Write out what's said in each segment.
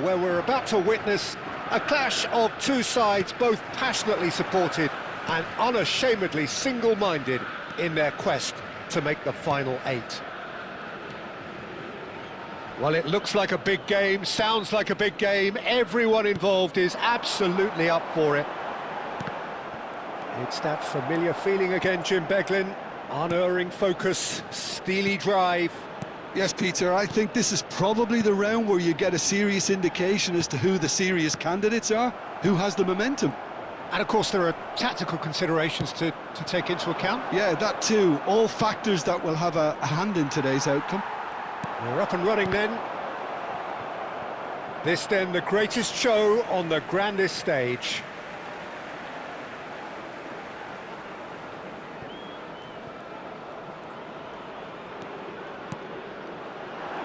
where we're about to witness a clash of two sides, both passionately supported and unashamedly single-minded in their quest to make the final 8. Well, it looks like a big game, sounds like a big game. Everyone involved is absolutely up for it. It's that familiar feeling again, Jim Beglin. Unerring focus, steely drive. Yes, Peter, I think this is probably the round where you get a serious indication as to who the serious candidates are, who has the momentum. And of course there are tactical considerations to take into account. Yeah, that too. All factors that will have a hand in today's outcome. We're up and running then. This then the greatest show on the grandest stage.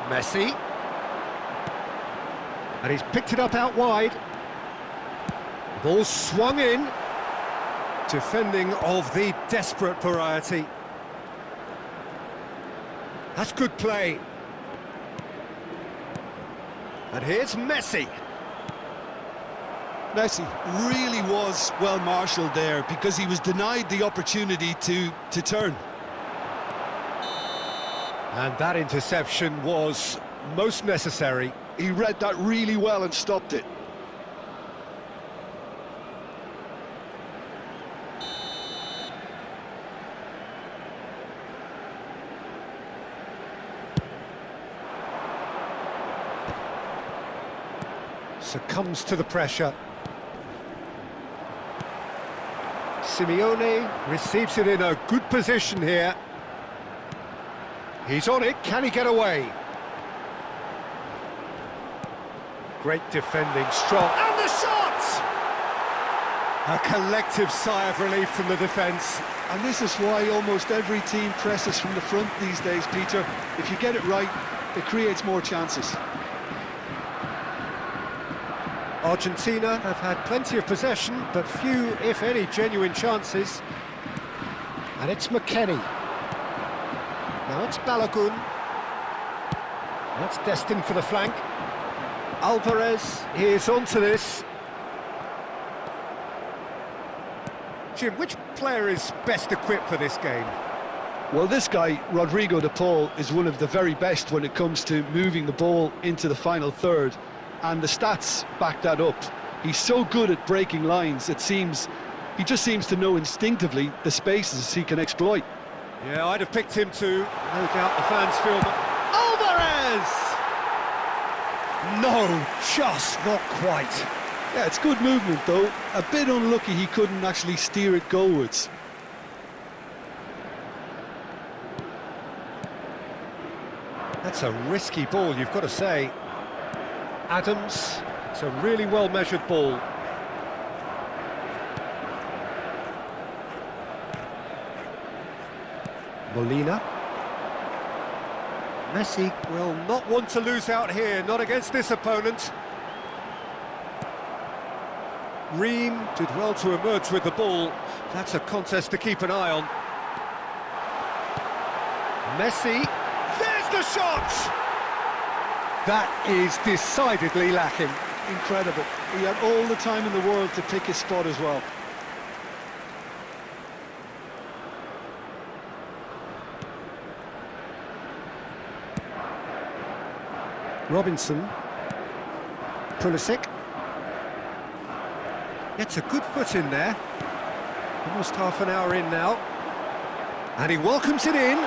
Messi. And he's picked it up out wide. Ball swung in. Defending of the desperate variety. That's good play. And here's Messi. Messi really was well marshalled there because he was denied the opportunity to turn. And that interception was most necessary. He read that really well and stopped it. Succumbs to the pressure. Simeone receives it in a good position here. He's on it, can he get away? Great defending, strong, and the shot! A collective sigh of relief from the defence. And this is why almost every team presses from the front these days, Peter. If you get it right, it creates more chances. Argentina have had plenty of possession, but few, if any, genuine chances. And it's McKennie. Now it's Balogun. That's destined for the flank. Alvarez is onto this. Jim, which player is best equipped for this game? Well, this guy, Rodrigo de Paul, is one of the very best when it comes to moving the ball into the final third. And the stats back that up. He's so good at breaking lines, he just seems to know instinctively the spaces he can exploit. Yeah, I'd have picked him too. No doubt the fans feel that. Alvarez! No, just not quite. Yeah, it's good movement though. A bit unlucky he couldn't actually steer it goalwards. That's a risky ball, you've got to say. Adams, it's a really well-measured ball. Molina. Messi will not want to lose out here, not against this opponent. Ream did well to emerge with the ball. That's a contest to keep an eye on. Messi, there's the shot! That is decidedly lacking. Incredible. He had all the time in the world to pick his spot as well. Robinson. Pulisic. Gets a good foot in there. Almost half an hour in now. And he welcomes it in.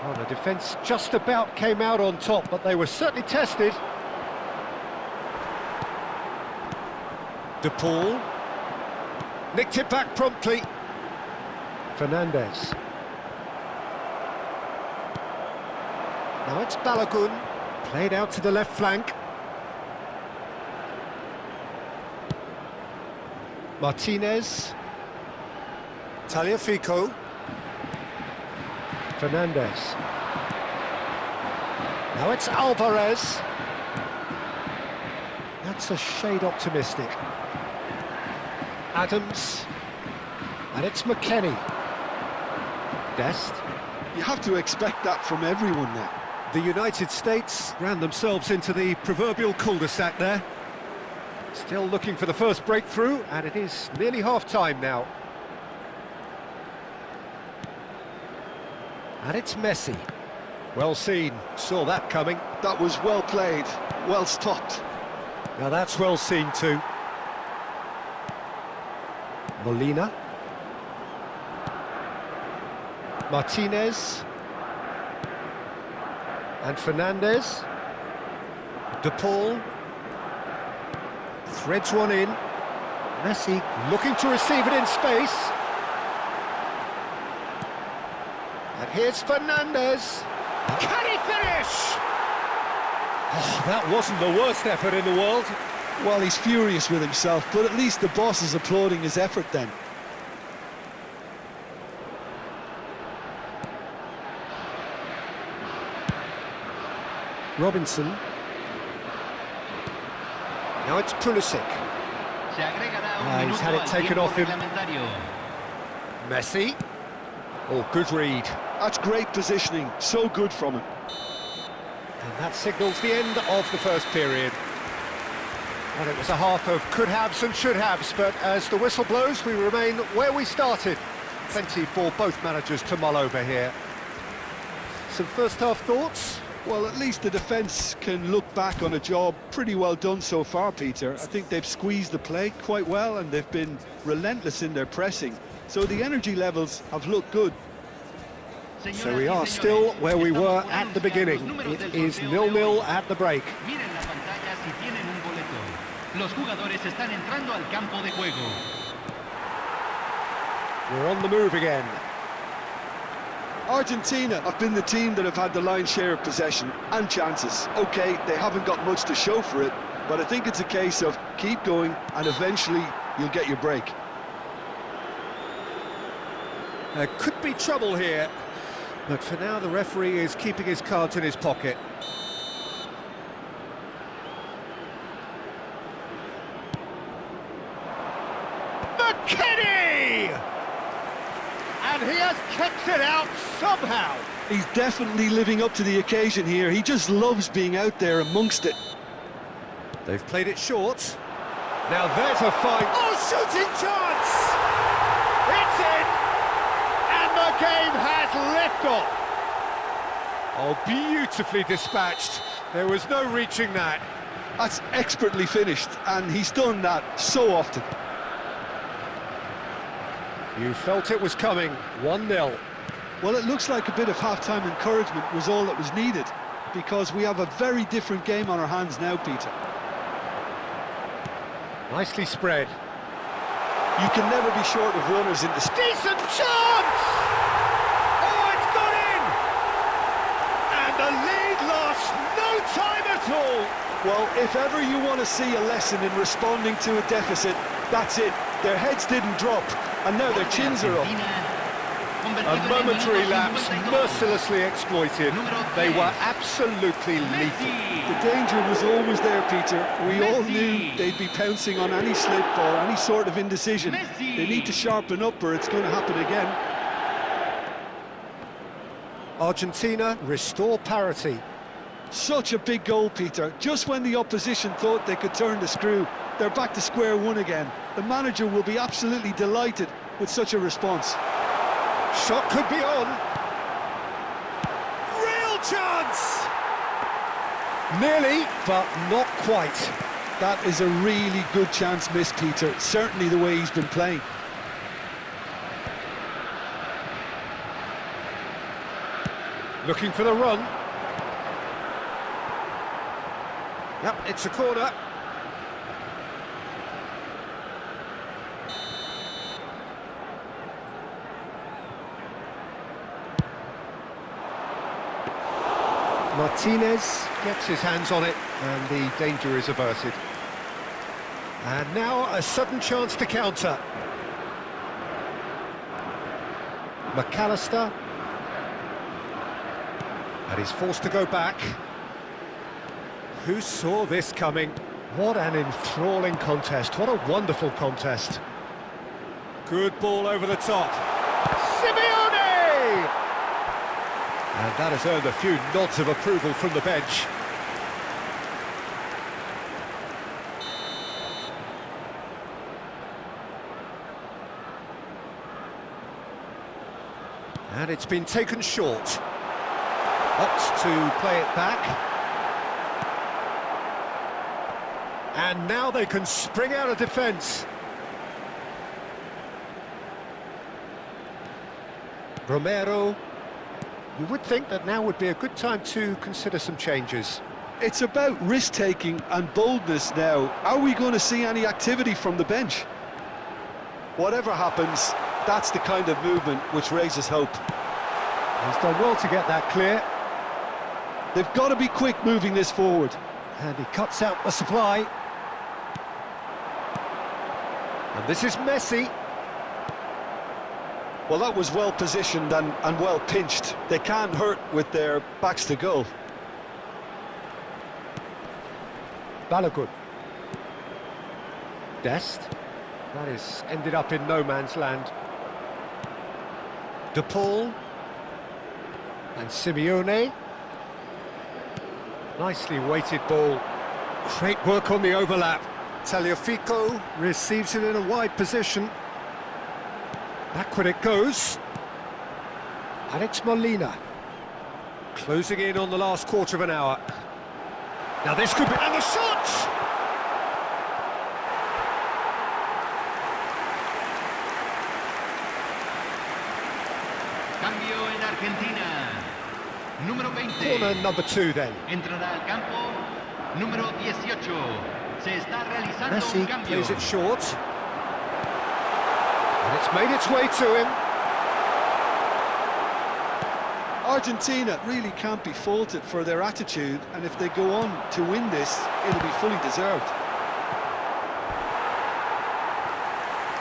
Well, the defence just about came out on top, but they were certainly tested. De Paul. Nicked it back promptly. Fernandez. Now it's Balogun. Played out to the left flank. Martinez. Tagliafico. Fernandez. Now it's Alvarez. That's a shade optimistic. Adams. And it's McKennie. Dest. You have to expect that from everyone now. The United States ran themselves into the proverbial cul-de-sac there. Still looking for the first breakthrough, and it is nearly half-time now. And it's Messi. Well seen, saw that coming. That was well played, well stopped. Now that's well seen too. Molina. Martinez. And Fernandez. De Paul. Threads one in. Messi looking to receive it in space. And here's Fernandez. Can he finish? Oh, that wasn't the worst effort in the world. Well, he's furious with himself, but at least the boss is applauding his effort then. Robinson. Now it's Pulisic. He's had it taken off him. Messi. Oh, good read. That's great positioning, so good from him. And that signals the end of the first period. And it was a half of could-haves and should-haves, but as the whistle blows, we remain where we started. Plenty for both managers to mull over here. Some first-half thoughts? Well, at least the defence can look back on a job pretty well done so far, Peter. I think they've squeezed the play quite well, and they've been relentless in their pressing. So the energy levels have looked good. So we are still where we were at the beginning. It is 0-0 at the break. We're on the move again. Argentina have been the team that have had the lion's share of possession and chances. OK, they haven't got much to show for it, but I think it's a case of keep going and eventually you'll get your break. There could be trouble here, but for now the referee is keeping his cards in his pocket. McKennie! And he has kept it out somehow. He's definitely living up to the occasion here. He just loves being out there amongst it. They've played it short. Now there's a fine... Oh, shooting chance! It's in! And the game has liftoff. Oh, beautifully dispatched. There was no reaching that. That's expertly finished, and he's done that so often. You felt it was coming. 1-0. Well, it looks like a bit of half-time encouragement was all that was needed, because we have a very different game on our hands now, Peter. Nicely spread. You can never be short of runners in this. Decent chance! Oh, it's gone in! And the lead lost no time at all! Well, if ever you want to see a lesson in responding to a deficit, that's it. Their heads didn't drop, and now their chins are up. A momentary lapse, mercilessly exploited. They were absolutely lethal. The danger was always there, Peter. We all knew they'd be pouncing on any slip or any sort of indecision. They need to sharpen up or it's going to happen again. Argentina restore parity. Such a big goal, Peter. Just when the opposition thought they could turn the screw, they're back to square one again. The manager will be absolutely delighted with such a response. Shot could be on. Real chance! Nearly, but not quite. That is a really good chance missed, Peter. Certainly the way he's been playing. Looking for the run. Yep, it's a corner. Martinez gets his hands on it, and the danger is averted. And now a sudden chance to counter. McAllister. And he's forced to go back. Who saw this coming? What an enthralling contest. What a wonderful contest. Good ball over the top. Simeone! And that has earned a few nods of approval from the bench. And it's been taken short. Opts to play it back. And now they can spring out of defence. Romero. You would think that now would be a good time to consider some changes. It's about risk-taking and boldness now. Are we going to see any activity from the bench? Whatever happens, that's the kind of movement which raises hope. He's done well to get that clear. They've got to be quick moving this forward. And he cuts out the supply. And this is Messi. Well, that was well positioned and well pinched. They can't hurt with their backs to goal. Balogun. Dest. That is ended up in no man's land. De Paul. And Simeone. Nicely weighted ball. Great work on the overlap. Tagliafico receives it in a wide position. Backward it goes. And it's Molina. Closing in on the last quarter of an hour. Now this could be... And the shot! Cambio en Argentina. Número 20. Corner number 2 then. Entrará al campo. Número 18. Se está realizando un Messi cambio. plays it short. And it's made its way to him. Argentina really can't be faulted for their attitude, and if they go on to win this, it'll be fully deserved.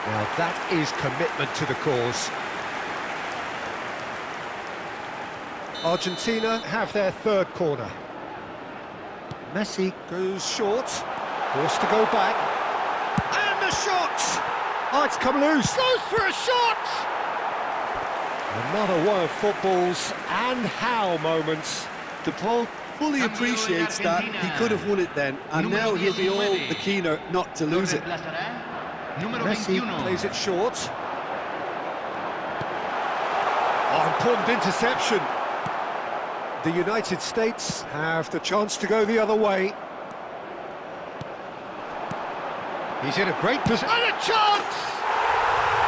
Now that is commitment to the cause. Argentina have their third corner. Messi goes short, forced to go back. And the shot! Oh, it's come loose. Goes for a shot! Another one of football's and how moments. De Paul fully appreciates that he could have won it then, and now he'll be all the keener not to lose it. Messi plays it short. Oh, important interception. The United States have the chance to go the other way. He's in a great position. And a chance!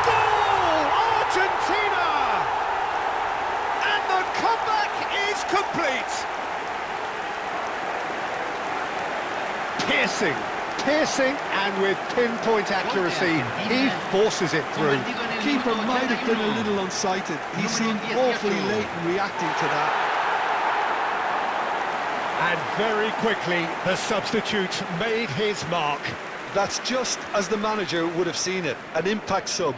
Goal! Argentina! And the comeback is complete. Piercing, and with pinpoint accuracy, he forces it through. Keeper might have been a little unsighted. He seemed awfully late in reacting to that. And very quickly, the substitute made his mark. That's just as the manager would have seen it, an impact sub.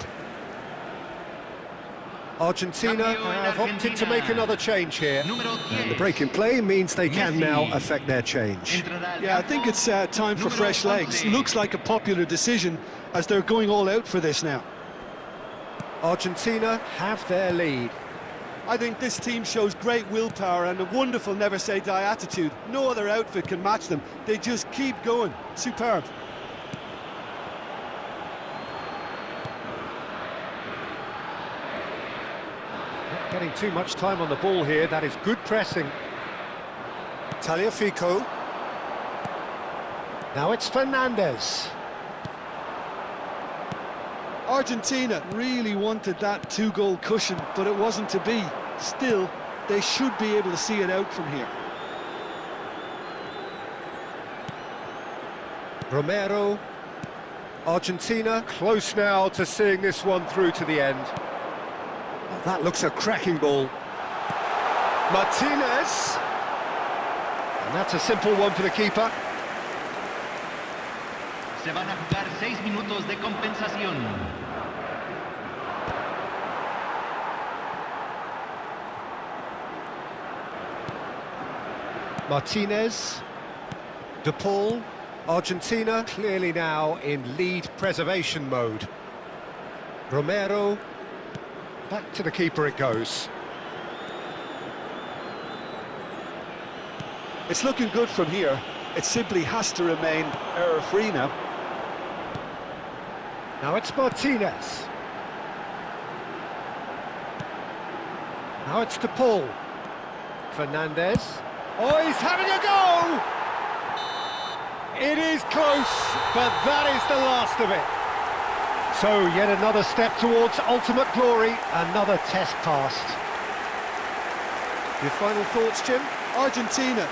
Argentina have opted to make another change here. And the break in play means they can now affect their change. Yeah, I think it's time for fresh legs. Looks like a popular decision as they're going all out for this now. Argentina have their lead. I think this team shows great willpower and a wonderful never-say-die attitude. No other outfit can match them. They just keep going. Superb. Not getting too much time on the ball here. That is good pressing. Tagliafico. Now it's Fernandez. Argentina really wanted that two-goal cushion, but it wasn't to be. Still, they should be able to see it out from here. Romero. Argentina close now to seeing this one through to the end. Oh, that looks a cracking ball. Martinez. And that's a simple one for the keeper. Se van a jugar 6 minutos de compensación. Martinez. De Paul. Argentina clearly now in lead preservation mode. Romero. Back to the keeper it goes. It's looking good from here. It simply has to remain error-free now. Now it's Martinez. Now it's to Paul. Fernandez. Oh, he's having a go! It is close, but that is the last of it. So, yet another step towards ultimate glory, another test passed. Your final thoughts, Jim? Argentina